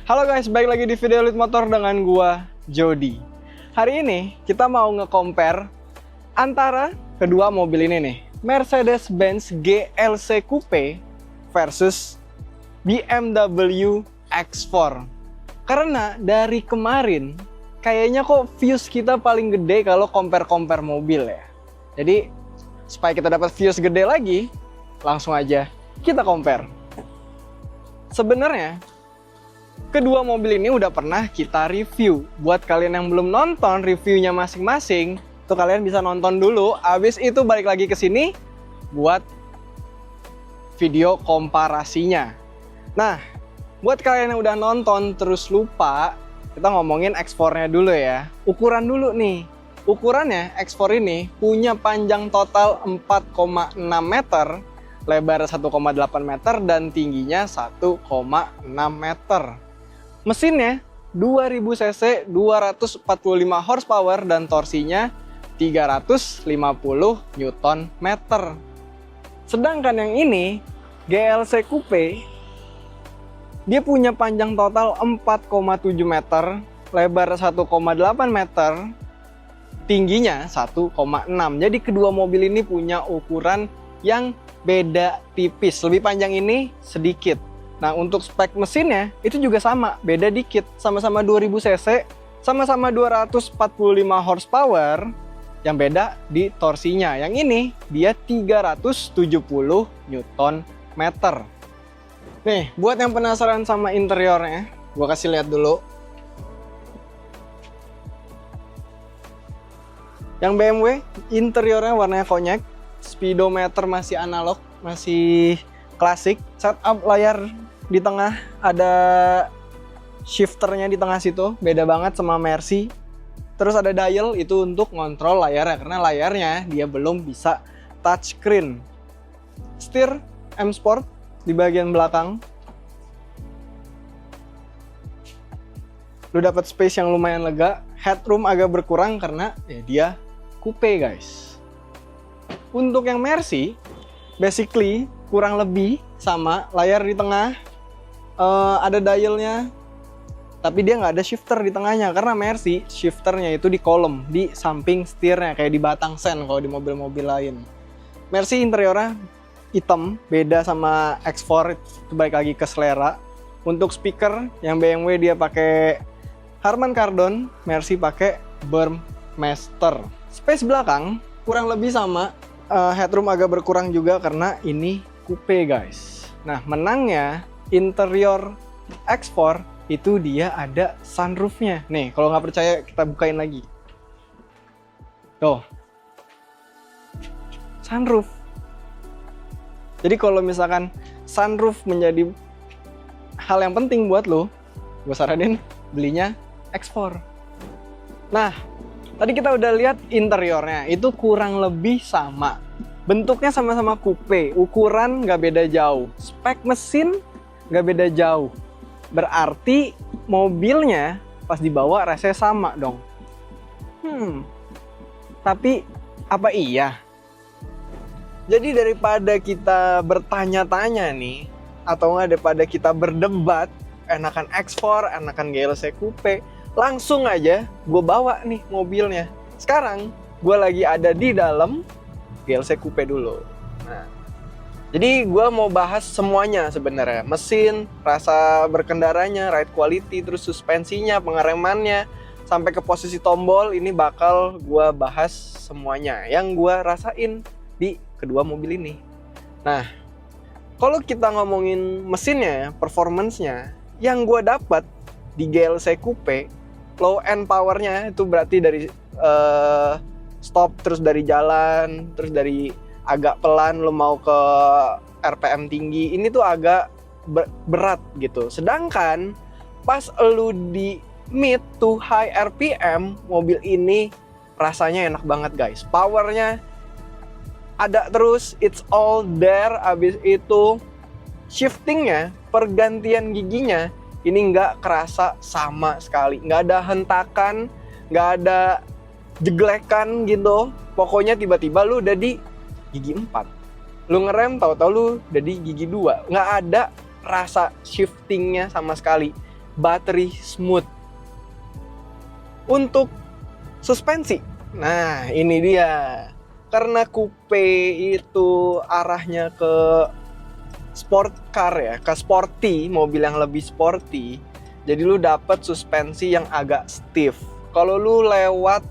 Halo guys, balik lagi di Video Elite Motor dengan gua Jody. Hari ini kita mau nge-compare antara kedua mobil ini nih, Mercedes-Benz GLC Coupe versus BMW X4. Karena dari kemarin kayaknya kok views kita paling gede kalau compare-compare mobil ya. Jadi supaya kita dapat views gede lagi, langsung aja kita compare. Sebenarnya kedua mobil ini udah pernah kita review. Buat kalian yang belum nonton reviewnya masing-masing, tuh kalian bisa nonton dulu. Abis itu balik lagi ke sini buat video komparasinya. Nah, buat kalian yang udah nonton terus lupa, kita ngomongin X4-nya dulu ya. Ukuran dulu nih. Ukurannya X4 ini punya panjang total 4,6 meter, lebar 1,8 meter, dan tingginya 1,6 meter. Mesinnya 2000 cc, 245 horsepower, dan torsinya 350 Nm. Sedangkan yang ini, GLC Coupe, dia punya panjang total 4,7 meter, lebar 1,8 meter, tingginya 1,6. Jadi kedua mobil ini punya ukuran yang beda tipis. Lebih panjang ini sedikit. Nah, untuk spek mesinnya itu juga sama, beda dikit. Sama-sama 2000 cc, sama-sama 245 horsepower. Yang beda di torsinya. Yang ini dia 370 Nm. Nih, buat yang penasaran sama interiornya, gua kasih lihat dulu. Yang BMW interiornya warnanya konyek, speedometer masih analog, masih klasik. Setup layar di tengah, ada shifternya di tengah situ, beda banget sama Mercy. Terus ada dial, itu untuk ngontrol layarnya, karena layarnya dia belum bisa touchscreen. Setir M Sport di bagian belakang. Lu dapat space yang lumayan lega, headroom agak berkurang karena ya dia coupe guys. Untuk yang Mercy, basically kurang lebih sama, layar di tengah, ada dialnya, tapi dia nggak ada shifter di tengahnya, karena Mercy shifternya itu di kolom, di samping setirnya, kayak di batang sen kalau di mobil-mobil lain. Mercy interiornya hitam, beda sama X4, itu balik lagi ke selera. Untuk speaker, yang BMW dia pakai Harman Kardon, Mercy pakai Burmester. Space belakang kurang lebih sama, headroom agak berkurang juga karena ini coupe guys. Nah, menangnya interior X4 itu dia ada sunroofnya. Nih, kalau nggak percaya kita bukain lagi. Tuh, sunroof. Jadi kalau misalkan sunroof menjadi hal yang penting buat lo, gue saranin belinya X4. Nah, tadi kita udah lihat interiornya, itu kurang lebih sama. Bentuknya sama-sama coupe, ukuran nggak beda jauh, spek mesin nggak beda jauh. Berarti mobilnya pas dibawa rasanya sama dong. Tapi apa iya? Jadi daripada kita bertanya-tanya nih, atau nggak daripada kita berdebat, enakan X4, enakan GLC Coupe, langsung aja gue bawa nih mobilnya. Sekarang gue lagi ada di dalam GLC Coupe dulu. Nah, jadi gue mau bahas semuanya sebenarnya. Mesin, rasa berkendaranya, ride quality, terus suspensinya, pengeremannya, sampai ke posisi tombol, ini bakal gue bahas semuanya yang gue rasain di kedua mobil ini. Nah, kalau kita ngomongin mesinnya, performance-nya, yang gue dapat di GLC Coupe, low end powernya itu berarti dari stop, terus dari jalan, terus dari agak pelan lo mau ke RPM tinggi, ini tuh agak berat gitu. Sedangkan pas lo di mid to high RPM, mobil ini rasanya enak banget guys. Powernya ada terus, it's all there. Abis itu shiftingnya, pergantian giginya, ini nggak kerasa sama sekali. Nggak ada hentakan, nggak ada jeglekan gitu. Pokoknya tiba-tiba lu udah di gigi 4. Lu ngerem, tahu-tahu lu udah di gigi 2. Nggak ada rasa shiftingnya sama sekali. battery smooth. Untuk suspensi, nah ini dia. Karena coupe itu arahnya ke sport car ya, ke sporty, mobil yang lebih sporty. Jadi lu dapet suspensi yang agak stiff. Kalau lu lewat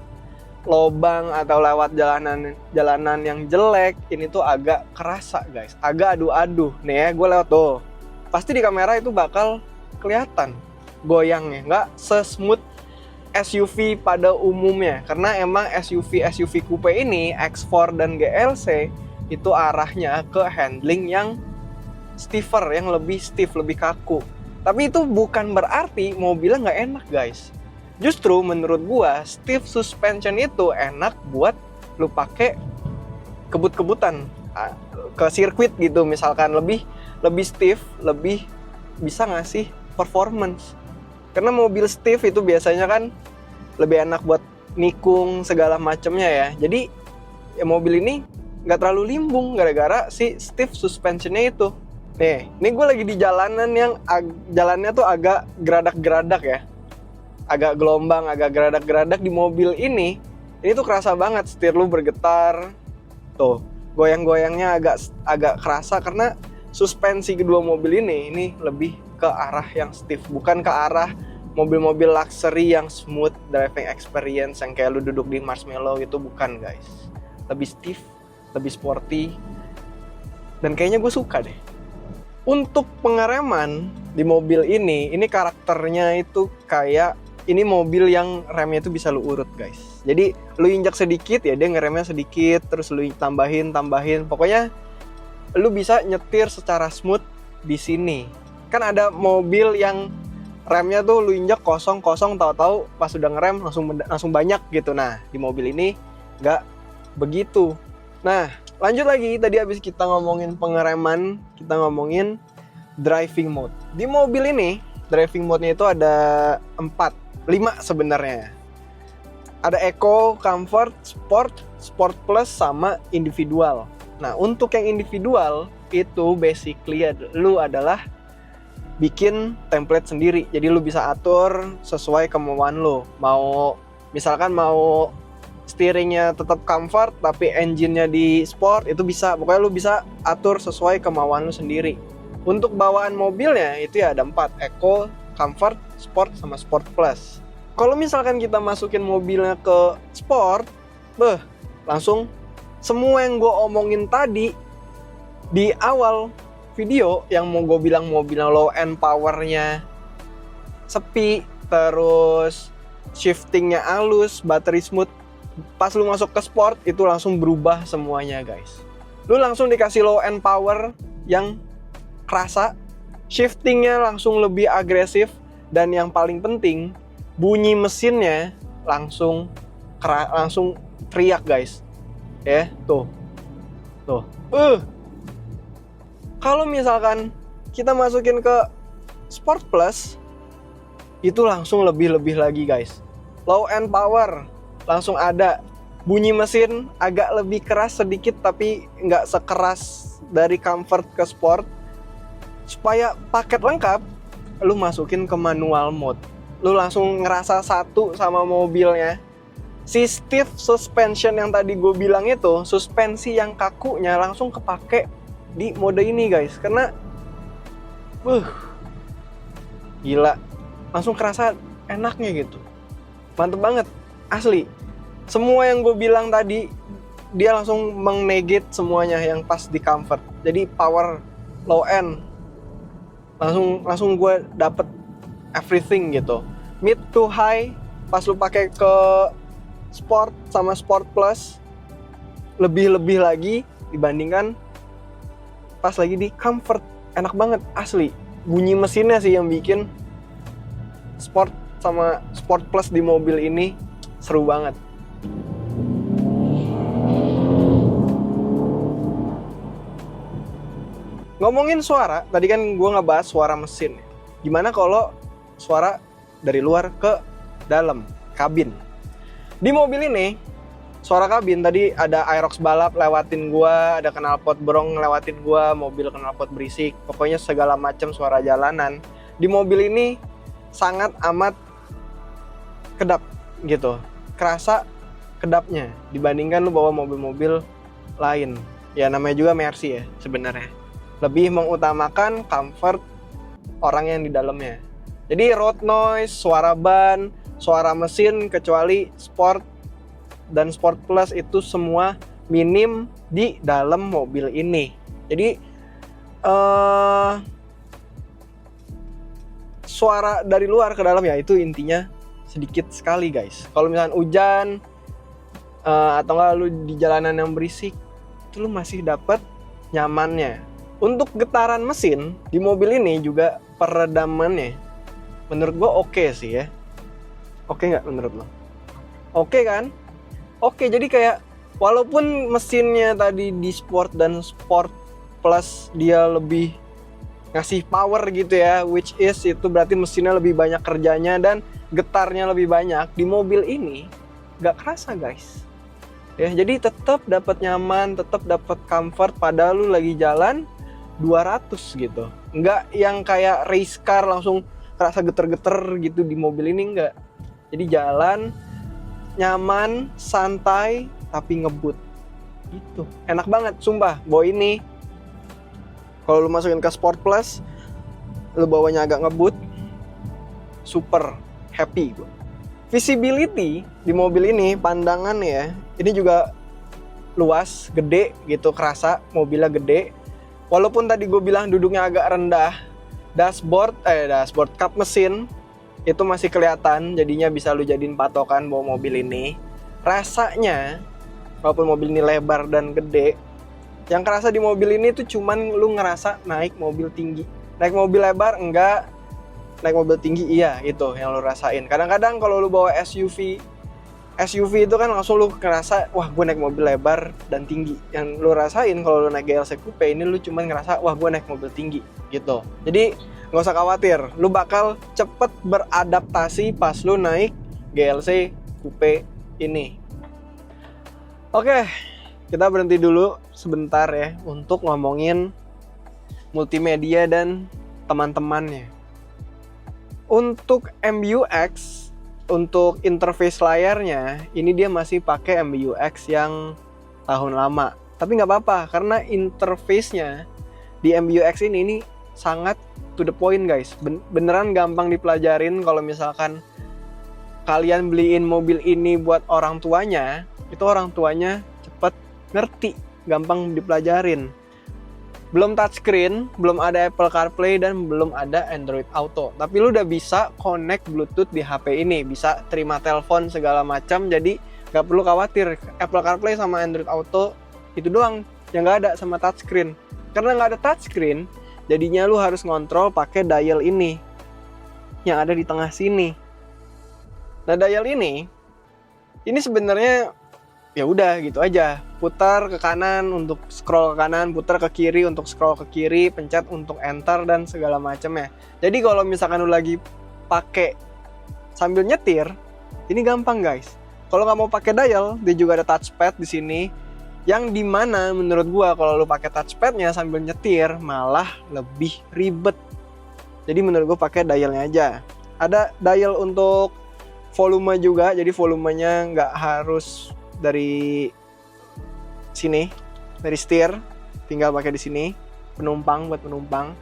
lobang atau lewat jalanan yang jelek, ini tuh agak kerasa guys, agak adu-adu. Nih ya, gue lewat tuh, pasti di kamera itu bakal kelihatan goyangnya, nggak se-smooth SUV pada umumnya. Karena emang SUV coupe ini, X4 dan GLC, itu arahnya ke handling yang stiffer, yang lebih stiff, lebih kaku. Tapi itu bukan berarti mobilnya nggak enak guys. Justru menurut gua, stiff suspension itu enak buat lu pakai kebut-kebutan ke sirkuit gitu, misalkan lebih stiff, lebih bisa ngasih performance. Karena mobil stiff itu biasanya kan lebih enak buat nikung segala macamnya ya. Jadi ya mobil ini nggak terlalu limbung gara-gara si stiff suspensionnya itu. Nih gue lagi di jalanan yang jalannya tuh agak geradak-geradak ya. Agak gelombang, agak geradak-geradak. Di mobil ini tuh kerasa banget setir lu bergetar. Tuh, goyang-goyangnya agak kerasa karena suspensi kedua mobil ini lebih ke arah yang stiff, bukan ke arah mobil-mobil luxury yang smooth driving experience yang kayak lu duduk di Marshmallow gitu, bukan guys. Lebih stiff, lebih sporty, dan kayaknya gue suka deh. Untuk pengereman di mobil ini karakternya itu kayak ini mobil yang remnya itu bisa lu urut guys. Jadi lu injak sedikit ya dia ngeremnya sedikit, terus lu tambahin. Pokoknya lu bisa nyetir secara smooth di sini. Kan ada mobil yang remnya tuh lu injak kosong, tahu-tahu pas udah ngerem langsung banyak gitu. Nah, di mobil ini nggak begitu. Nah, lanjut lagi, tadi habis kita ngomongin pengereman, kita ngomongin driving mode. Di mobil ini, driving mode-nya itu ada 5 sebenarnya. Ada Eco, Comfort, Sport Plus, sama individual. Nah, untuk yang individual, itu basically lu adalah bikin template sendiri. Jadi lu bisa atur sesuai kemauan lu. Misalkan mau steeringnya tetap comfort tapi engine-nya di sport, itu bisa. Pokoknya lu bisa atur sesuai kemauan lu sendiri. Untuk bawaan mobilnya itu ya ada 4, Eco, Comfort, Sport, sama Sport Plus. Kalau misalkan kita masukin mobilnya ke sport, langsung semua yang gue omongin tadi di awal video, yang mau gue bilang mobilnya low end powernya sepi, terus shiftingnya halus, battery smooth, pas lu masuk ke sport itu langsung berubah semuanya guys. Lu langsung dikasih low end power yang kerasa, shiftingnya langsung lebih agresif, dan yang paling penting bunyi mesinnya langsung teriak guys. Ya, tuh. Kalau misalkan kita masukin ke Sport Plus, itu langsung lebih lagi guys. Low end power langsung ada. Bunyi mesin agak lebih keras sedikit tapi nggak sekeras dari Comfort ke Sport. Supaya paket lengkap, lu masukin ke manual mode. Lu langsung ngerasa satu sama mobilnya. Si stiff suspension yang tadi gue bilang itu, suspensi yang kakunya langsung kepake di mode ini guys. Karena gila, langsung kerasa enaknya gitu. Mantep banget, asli. Semua yang gue bilang tadi, dia langsung menegate semuanya yang pas di Comfort. Jadi power, low end, langsung gue dapet everything gitu. Mid to high, pas lu pakai ke Sport sama Sport Plus, lebih lagi dibandingkan pas lagi di Comfort. Enak banget, asli. Bunyi mesinnya sih yang bikin Sport sama Sport Plus di mobil ini seru banget. Ngomongin suara, tadi kan gue ngebahas suara mesin. Gimana kalau suara dari luar ke dalam kabin? Di mobil ini, suara kabin tadi ada Aerox balap lewatin gue, ada knalpot brong lewatin gue, mobil knalpot berisik, pokoknya segala macam suara jalanan. Di mobil ini sangat amat kedap gitu, kerasa kedapnya dibandingkan lu bawa mobil-mobil lain. Ya namanya juga Mercy ya sebenarnya, lebih mengutamakan comfort orang yang di dalamnya. Jadi road noise, suara ban, suara mesin kecuali Sport dan Sport Plus itu semua minim di dalam mobil ini. Jadi suara dari luar ke dalam ya itu intinya sedikit sekali guys. Kalau misalnya hujan atau enggak lu di jalanan yang berisik, itu lu masih dapat nyamannya. Untuk getaran mesin di mobil ini juga peredamannya menurut gua oke sih ya. Oke nggak menurut lo? Oke kan? Oke, jadi kayak walaupun mesinnya tadi di Sport dan Sport Plus dia lebih ngasih power gitu ya, which is itu berarti mesinnya lebih banyak kerjanya dan getarnya lebih banyak, di mobil ini nggak kerasa guys ya. Jadi tetap dapat nyaman, tetap dapat comfort padahal lu lagi jalan 200 gitu, nggak yang kayak race car langsung kerasa geter-geter gitu. Di mobil ini nggak, jadi jalan nyaman, santai tapi ngebut itu enak banget sumpah. Bawa ini kalau lu masukin ke Sport Plus, lu bawanya agak ngebut, super happy gue. Visibility di mobil ini, pandangan ya, ini juga luas, gede gitu, kerasa mobilnya gede. Walaupun tadi gue bilang duduknya agak rendah, dashboard kap mesin itu masih kelihatan, jadinya bisa lu jadiin patokan bawa mobil ini. Rasanya, walaupun mobil ini lebar dan gede, yang kerasa di mobil ini tuh cuman lu ngerasa naik mobil tinggi. Naik mobil lebar enggak, naik mobil tinggi iya, itu yang lu rasain. Kadang-kadang kalau lu bawa SUV itu kan langsung lu ngerasa wah gue naik mobil lebar dan tinggi. Yang lu rasain kalau lu naik GLC Coupe ini lu cuman ngerasa wah gue naik mobil tinggi gitu. Jadi nggak usah khawatir, lu bakal cepet beradaptasi pas lu naik GLC Coupe ini. Oke, kita berhenti dulu sebentar ya untuk ngomongin multimedia dan teman-temannya. Untuk MBUX, untuk interface layarnya, ini dia masih pakai MBUX yang tahun lama. Tapi nggak apa-apa, karena interface-nya di MBUX ini sangat to the point guys. Beneran gampang dipelajarin. Kalau misalkan kalian beliin mobil ini buat orang tuanya, itu orang tuanya cepet ngerti, gampang dipelajarin. Belum touchscreen, belum ada Apple CarPlay dan belum ada Android Auto. Tapi lu udah bisa connect Bluetooth di HP ini, bisa terima telepon segala macam. Jadi nggak perlu khawatir, Apple CarPlay sama Android Auto itu doang yang nggak ada sama touchscreen. Karena nggak ada touchscreen, jadinya lu harus ngontrol pakai dial ini yang ada di tengah sini. Nah dial ini sebenarnya ya udah gitu aja, putar ke kanan untuk scroll ke kanan, putar ke kiri untuk scroll ke kiri, pencet untuk enter dan segala macamnya. Jadi kalau misalkan lu lagi pakai sambil nyetir, ini gampang guys. Kalau nggak mau pakai dial, dia juga ada touchpad di sini, yang dimana menurut gua kalau lu pakai touchpadnya sambil nyetir malah lebih ribet. Jadi menurut gua pakai dialnya aja. Ada dial untuk volume juga, jadi volumenya nggak harus dari sini, dari setir, tinggal pakai di sini, penumpang buat penumpang.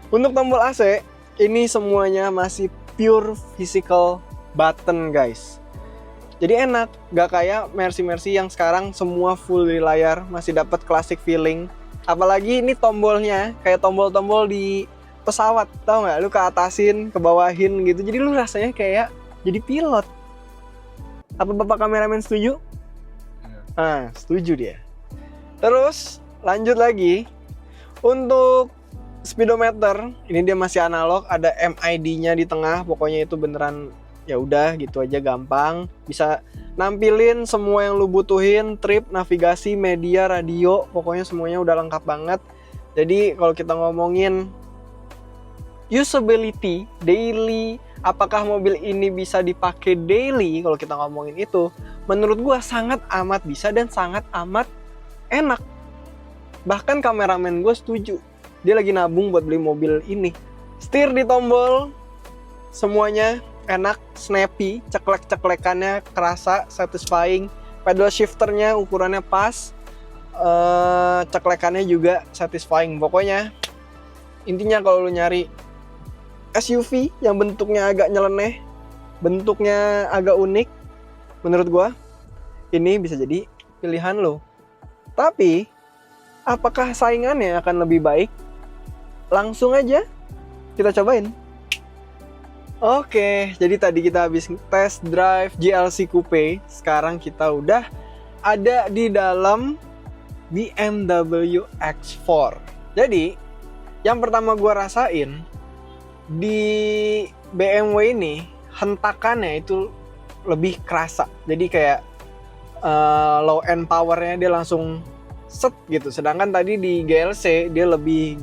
Untuk tombol AC, ini semuanya masih pure physical button guys. Jadi enak, gak kayak Mercy yang sekarang semua full di layar, masih dapat classic feeling. Apalagi ini tombolnya kayak tombol-tombol di pesawat, tau nggak? Lu ke atasin, ke bawahin gitu, jadi lu rasanya kayak jadi pilot. Apa bapak kameramen setuju? Nah, setuju dia. Terus lanjut lagi untuk speedometer, ini dia masih analog, ada MID-nya di tengah, pokoknya itu beneran ya udah gitu aja gampang. Bisa nampilin semua yang lu butuhin, trip, navigasi, media, radio, pokoknya semuanya udah lengkap banget. Jadi kalau kita ngomongin usability, daily, apakah mobil ini bisa dipakai daily, kalau kita ngomongin itu, menurut gua sangat amat bisa dan sangat amat enak. Bahkan kameramen gua setuju, dia lagi nabung buat beli mobil ini. Setir di tombol semuanya enak, snappy, ceklek-ceklekannya kerasa, satisfying. Pedal shifternya ukurannya pas, ceklekannya juga satisfying. Pokoknya intinya kalau lu nyari SUV yang bentuknya agak nyeleneh, bentuknya agak unik, menurut gua ini bisa jadi pilihan lo. Tapi apakah saingannya akan lebih baik? Langsung aja kita cobain. Oke, jadi tadi kita habis test drive GLC Coupe. Sekarang kita udah ada di dalam BMW X4. Jadi, yang pertama gua rasain di BMW ini hentakannya itu lebih kerasa. Jadi kayak low end powernya dia langsung set gitu. Sedangkan tadi di GLC dia lebih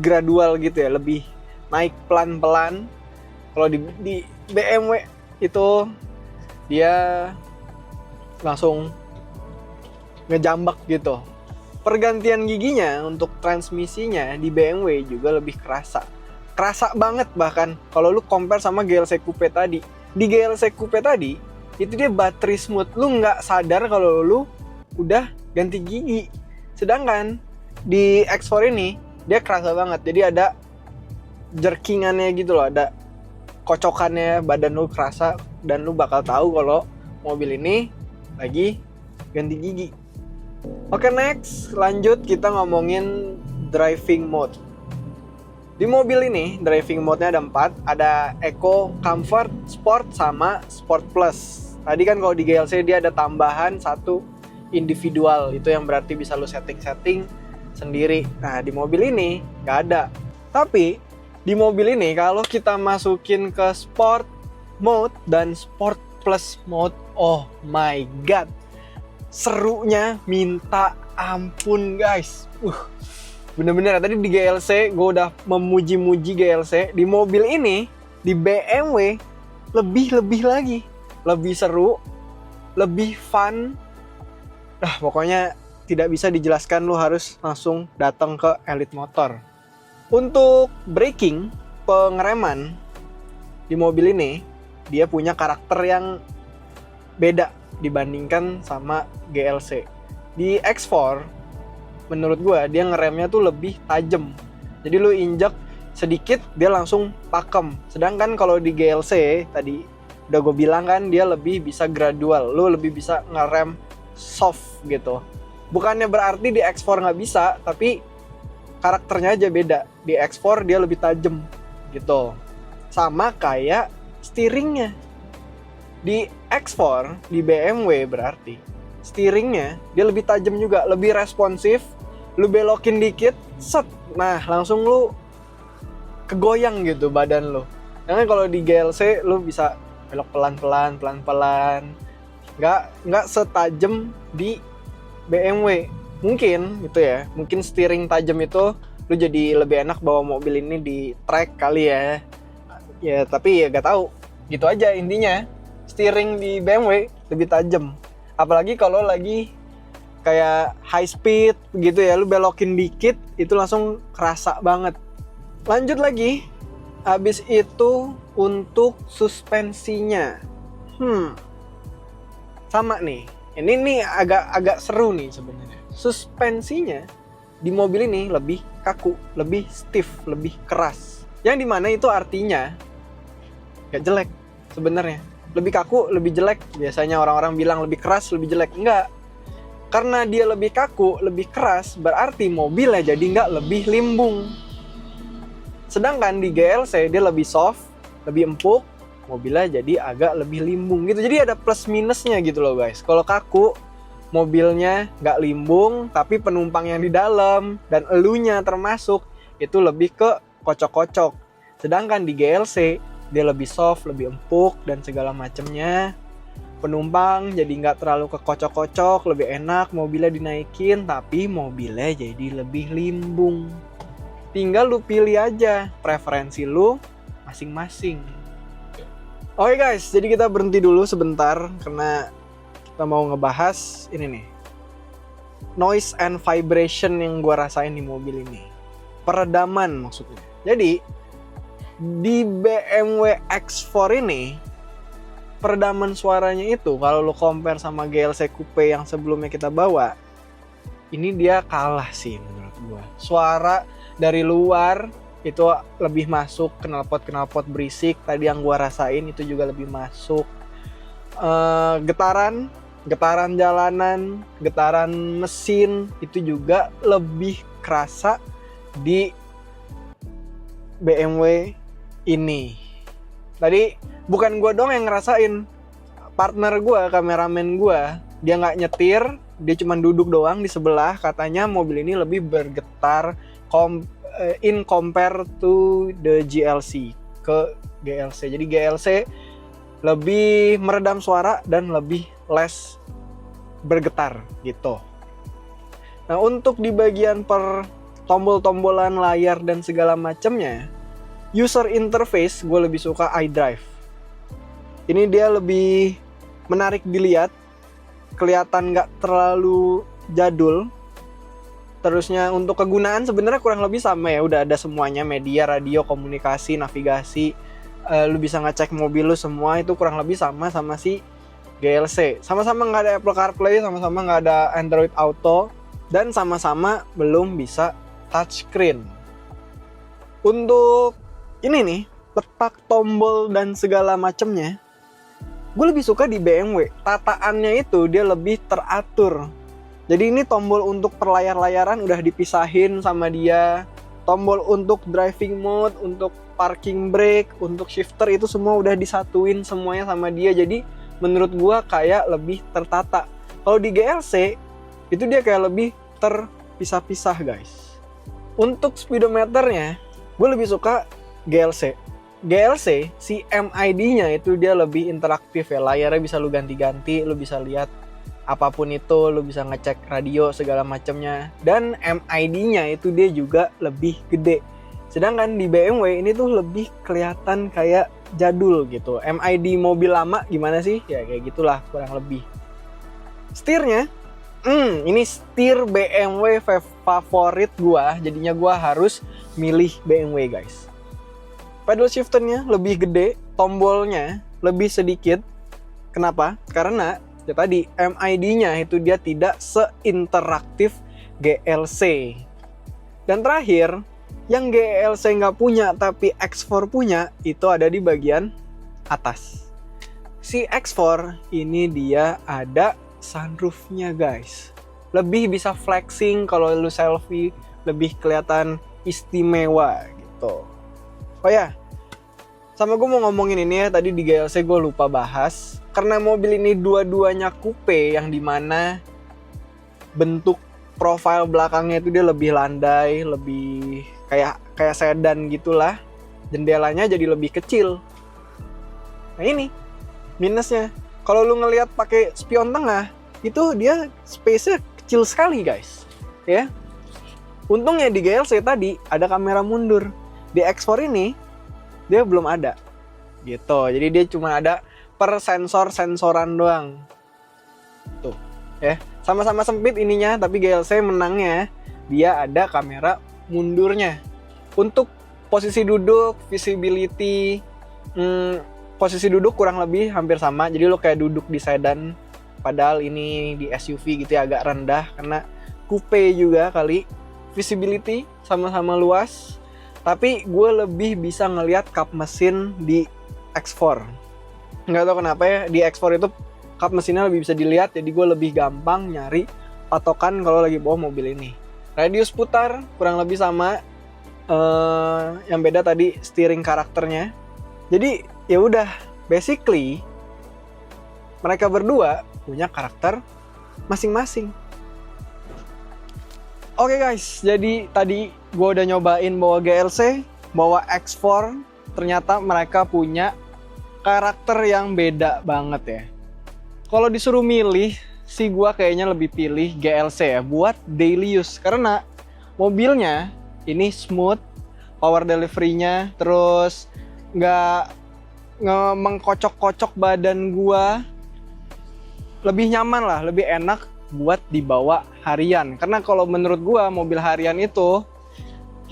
gradual gitu ya, lebih naik pelan-pelan. Kalau di BMW itu dia langsung ngejambak gitu. Pergantian giginya untuk transmisinya di BMW juga lebih kerasa banget. Bahkan kalau lu compare sama GLC Coupe tadi, di GLC Coupe tadi itu dia battery smooth, lu nggak sadar kalau lu udah ganti gigi. Sedangkan di X4 ini dia kerasa banget, jadi ada jerkingannya gitu loh, ada kocokannya, badan lu kerasa, dan lu bakal tahu kalau mobil ini lagi ganti gigi. Oke, next lanjut kita ngomongin driving mode. Di mobil ini driving mode-nya ada 4, ada Eco, Comfort, Sport, sama Sport Plus. Tadi kan kalau di GLC dia ada tambahan satu individual, itu yang berarti bisa lu setting sendiri. Nah di mobil ini nggak ada. Tapi di mobil ini kalau kita masukin ke Sport Mode dan Sport Plus Mode, oh my god, serunya minta ampun guys. Bener-bener tadi di GLC gue udah memuji-muji GLC. Di mobil ini, di BMW lebih lagi, lebih seru, lebih fun. Pokoknya tidak bisa dijelaskan, lu harus langsung datang ke Elite Motor. Untuk braking, pengereman di mobil ini dia punya karakter yang beda dibandingkan sama GLC. Di X4 menurut gue dia ngeremnya tuh lebih tajam. Jadi lu injek sedikit dia langsung pakem. Sedangkan kalau di GLC tadi udah gue bilang kan dia lebih bisa gradual. Lu lebih bisa ngerem soft gitu. Bukannya berarti di X4 nggak bisa, tapi karakternya aja beda. Di X4 dia lebih tajam gitu. Sama kayak steeringnya. Di X4 di BMW berarti steeringnya dia lebih tajam juga, lebih responsif. Lu belokin dikit, set, nah langsung lu kegoyang gitu badan lu. Jangan kalau di GLC lu bisa belok pelan-pelan, nggak setajam di BMW. Mungkin gitu ya, mungkin steering tajam itu lu jadi lebih enak bawa mobil ini di track kali ya. Ya tapi ya gak tahu. Gitu aja intinya, steering di BMW lebih tajam. Apalagi kalau lagi kayak high speed gitu ya, lu belokin dikit itu langsung kerasa banget. Lanjut lagi, habis itu untuk suspensinya. Sama nih. Ini nih agak seru nih sebenarnya. Suspensinya di mobil ini lebih kaku, lebih stiff, lebih keras. Yang dimana itu artinya gak jelek sebenarnya. Lebih kaku, lebih jelek. Biasanya orang-orang bilang lebih keras, lebih jelek. Enggak. Karena dia lebih kaku, lebih keras, berarti mobilnya jadi nggak lebih limbung. Sedangkan di GLC dia lebih soft, lebih empuk, mobilnya jadi agak lebih limbung gitu. Jadi ada plus minusnya gitu loh guys. Kalau kaku, mobilnya nggak limbung, tapi penumpang yang di dalam dan elunya termasuk itu lebih ke kocok-kocok. Sedangkan di GLC dia lebih soft, lebih empuk dan segala macamnya. Penumpang jadi nggak terlalu kekocok-kocok, lebih enak, mobilnya dinaikin, tapi mobilnya jadi lebih limbung. Tinggal lu pilih aja preferensi lu masing-masing. Oke guys, jadi kita berhenti dulu sebentar karena kita mau ngebahas ini nih, noise and vibration yang gua rasain di mobil ini. Peredaman maksudnya. Jadi Di BMW X4 ini peredaman suaranya itu kalau lo compare sama GLC Coupe yang sebelumnya kita bawa, ini dia kalah sih menurut gua. Suara dari luar itu lebih masuk, knalpot berisik tadi yang gua rasain itu juga lebih masuk. Getaran jalanan, getaran mesin itu juga lebih kerasa di BMW ini. Tadi bukan gue dong yang ngerasain, partner gue, kameramen gue, dia nggak nyetir, dia cuma duduk doang di sebelah. Katanya mobil ini lebih bergetar in compare to the GLC ke GLC. Jadi GLC lebih meredam suara dan lebih less bergetar gitu. Nah, untuk di bagian per tombol-tombolan layar dan segala macamnya, user interface gue lebih suka iDrive. Ini dia lebih menarik dilihat, kelihatan nggak terlalu jadul. Terusnya untuk kegunaan sebenarnya kurang lebih sama ya, udah ada semuanya, media, radio, komunikasi, navigasi. Lu bisa ngecek mobil lu semua, itu kurang lebih sama si GLC. Sama-sama nggak ada Apple CarPlay, sama-sama nggak ada Android Auto, dan sama-sama belum bisa touchscreen. Untuk ini nih, letak tombol dan segala macemnya, gue lebih suka di BMW. Tataannya itu dia lebih teratur. Jadi ini tombol untuk perlayar-layaran udah dipisahin sama dia. Tombol untuk driving mode, untuk parking brake, untuk shifter itu semua udah disatuin semuanya sama dia. Jadi menurut gua kayak lebih tertata. Kalau di GLC itu dia kayak lebih terpisah-pisah, guys. Untuk speedometernya, gue lebih suka GLC. GLC si MID-nya itu dia lebih interaktif ya. Layarnya bisa lu ganti-ganti, lu bisa lihat apapun itu, lu bisa ngecek radio segala macamnya, dan MID-nya itu dia juga lebih gede. Sedangkan di BMW ini tuh lebih kelihatan kayak jadul gitu. MID mobil lama gimana sih? Ya kayak gitulah kurang lebih. Setirnya, ini setir BMW favorit gua, jadinya gua harus milih BMW, guys. Pedal shifternya lebih gede, tombolnya lebih sedikit. Kenapa? Karena ya tadi MID-nya itu dia tidak seinteraktif GLC. Dan terakhir, yang GLC nggak punya tapi X4 punya itu ada di bagian atas. Si X4 ini dia ada sunroofnya, guys. Lebih bisa flexing kalau lu selfie, lebih kelihatan istimewa gitu. Oh ya, sama gue mau ngomongin ini ya, tadi di GLC gue lupa bahas. Karena mobil ini dua-duanya coupe yang dimana bentuk profil belakangnya itu dia lebih landai, lebih kayak sedan gitulah. Jendelanya jadi lebih kecil. Nah ini minusnya. Kalau lu ngelihat pakai spion tengah, itu dia space-nya kecil sekali, guys. Ya. Untungnya di GLC tadi ada kamera mundur. Di X4 ini dia belum ada. Gitu. Jadi dia cuma ada per sensoran doang. Tuh, ya. Sama-sama sempit ininya, tapi GLC menangnya dia ada kamera mundurnya. Untuk posisi duduk, visibility, posisi duduk kurang lebih hampir sama. Jadi lo kayak duduk di sedan, padahal ini di SUV gitu ya, agak rendah karena coupe juga kali. Visibility sama-sama luas, tapi gue lebih bisa ngelihat kap mesin di X4. Nggak tahu kenapa ya, di X4 itu kap mesinnya lebih bisa dilihat, jadi gue lebih gampang nyari patokan kalau lagi bawa mobil ini. Radius putar kurang lebih sama, yang beda tadi steering karakternya. Jadi ya udah, basically mereka berdua punya karakter masing-masing. Oke guys, jadi tadi gue udah nyobain bawa GLC, bawa X4, ternyata mereka punya karakter yang beda banget ya. Kalau disuruh milih, sih gue kayaknya lebih pilih GLC ya buat daily use. Karena mobilnya ini smooth, power delivery-nya, terus nggak mengkocok-kocok badan gue. Lebih nyaman lah, lebih enak buat dibawa harian. Karena kalau menurut gue mobil harian itu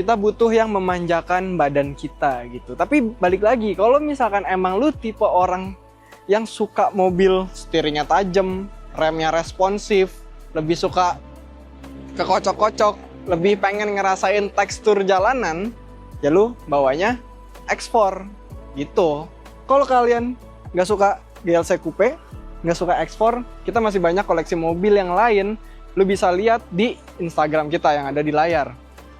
kita butuh yang memanjakan badan kita gitu. Tapi balik lagi, kalau misalkan emang lu tipe orang yang suka mobil setirnya tajam, remnya responsif, lebih suka kekocok-kocok, lebih pengen ngerasain tekstur jalanan, ya lu bawanya X4 gitu. Kalau kalian nggak suka GLC Coupe, nggak suka X4, kita masih banyak koleksi mobil yang lain. Lu bisa lihat di Instagram kita yang ada di layar.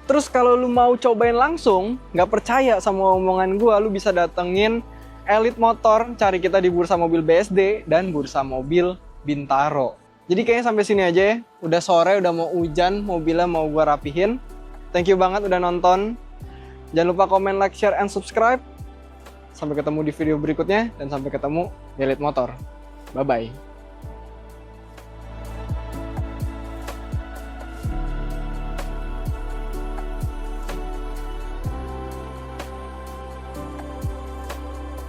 Terus kalau lu mau cobain langsung, nggak percaya sama omongan gua, lu bisa datengin Elite Motor, cari kita di Bursa Mobil BSD dan Bursa Mobil Bintaro. Jadi kayaknya sampai sini aja ya. Udah sore, udah mau hujan, mobilnya mau gua rapihin. Thank you banget udah nonton. Jangan lupa komen, like, share, and subscribe. Sampai ketemu di video berikutnya, dan sampai ketemu di Elite Motor. Bye-bye.